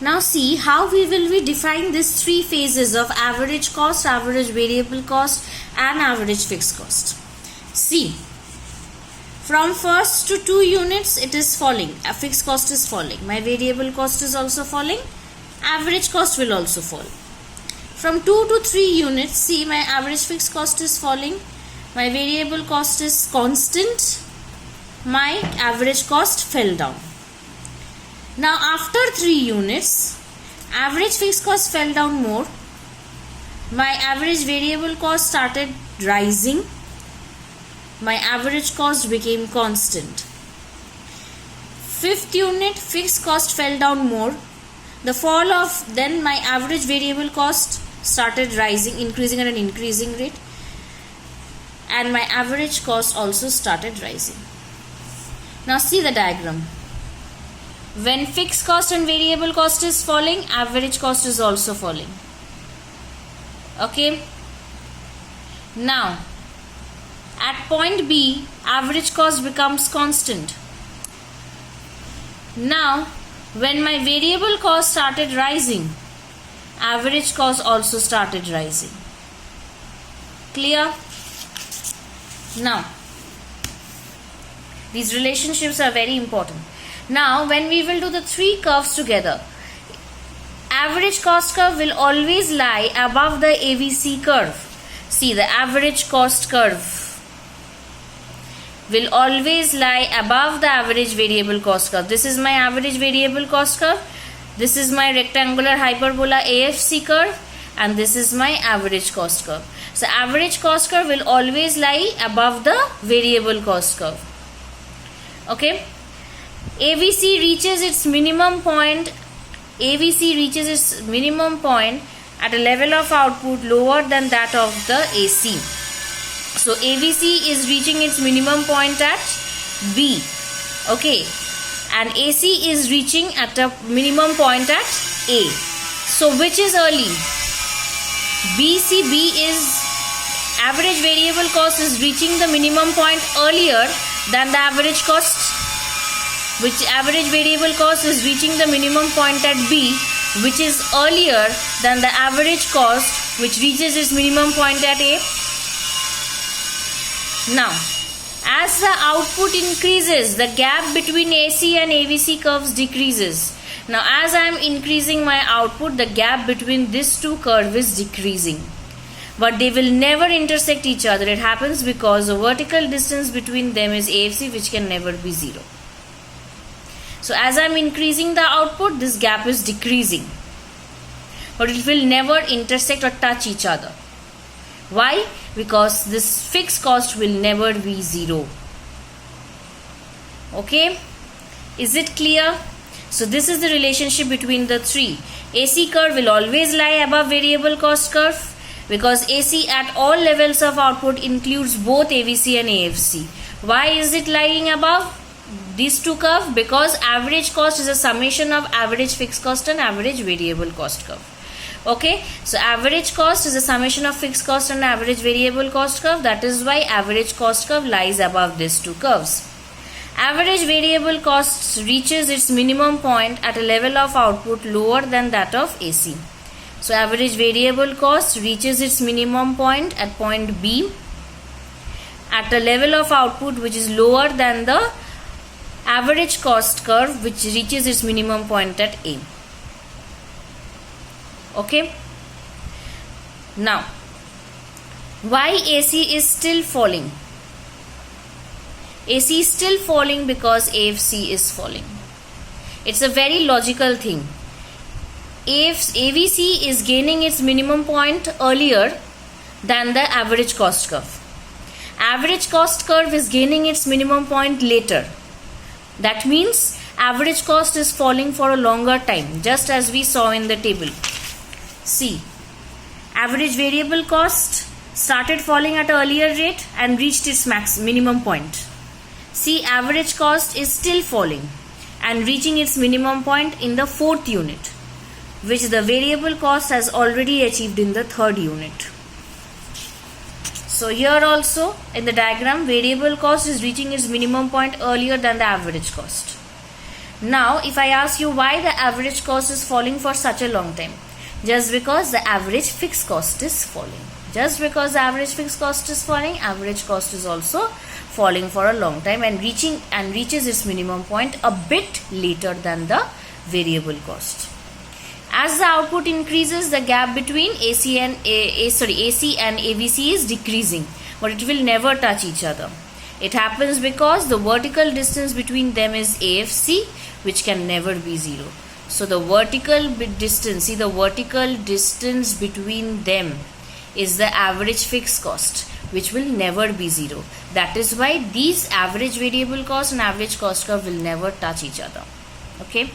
Now see how we will define these three phases of average cost, average variable cost and average fixed cost. See, from first to 2 units it is falling, a fixed cost is falling, my variable cost is also falling, average cost will also fall. From 2 to 3 units, see, my average fixed cost is falling, my variable cost is constant, my average cost fell down. Now after 3 units, average fixed cost fell down more, my average variable cost started rising, my average cost became constant. 5th unit, fixed cost fell down more, the fall of, then my average variable cost started rising, increasing at an increasing rate, and my average cost also started rising. Now see the diagram. When fixed cost and variable cost is falling, average cost is also falling. Okay. Now at point B, average cost becomes constant. Now when my variable cost started rising, average cost also started rising. Clear? Now these relationships are very important. Now when we will do the 3 curves together, average cost curve will always lie above the AVC curve. See, the average cost curve will always lie above the average variable cost curve. This is my average variable cost curve, this is my rectangular hyperbola AFC curve, and this is my average cost curve. So average cost curve will always lie above the variable cost curve. Okay. AVC reaches its minimum point. AVC reaches its minimum point at a level of output lower than that of the AC. So AVC is reaching its minimum point at B. Okay. And AC is reaching at a minimum point at A. So which is early? BCB is, average variable cost is reaching the minimum point earlier than the average cost, which average variable cost is reaching the minimum point at B, which is earlier than the average cost which reaches its minimum point at A. Now as the output increases, the gap between AC and AVC curves decreases. Now as I am increasing my output, the gap between these two curves is decreasing, but they will never intersect each other. It happens because the vertical distance between them is AFC, which can never be 0. So as I am increasing the output, this gap is decreasing, but it will never intersect or touch each other. Why? Because this fixed cost will never be 0. Okay, is it clear? So this is the relationship between the 3. AC curve will always lie above variable cost curve, because AC at all levels of output includes both AVC and AFC. Why is it lying above these two curves? Because average cost is a summation of average fixed cost and average variable cost curve. Okay, so average cost is a summation of fixed cost and average variable cost curve. That is why average cost curve lies above these two curves. Average variable cost reaches its minimum point at a level of output lower than that of AC. So average variable cost reaches its minimum point at point B at a level of output which is lower than the average cost curve which reaches its minimum point at A. Okay. Now, why AC is still falling? AC is still falling because AFC is falling. It's a very logical thing. AVC is gaining its minimum point earlier than the average cost curve. Average cost curve is gaining its minimum point later. That means average cost is falling for a longer time, just as we saw in the table. See, average variable cost started falling at an earlier rate and reached its minimum point. See, average cost is still falling and reaching its minimum point in the 4th unit, which the variable cost has already achieved in the 3rd unit. So here also in the diagram, variable cost is reaching its minimum point earlier than the average cost. Now, if I ask you why the average cost is falling for such a long time, just because the average fixed cost is falling. Just because the average fixed cost is falling, average cost is also falling for a long time and reaches its minimum point a bit later than the variable cost. As the output increases, the gap between AC and AVC is decreasing, but it will never touch each other. It happens because the vertical distance between them is AFC, which can never be zero. So the vertical distance between them is the average fixed cost, which will never be zero. That is why these average variable cost and average cost curve will never touch each other. Okay.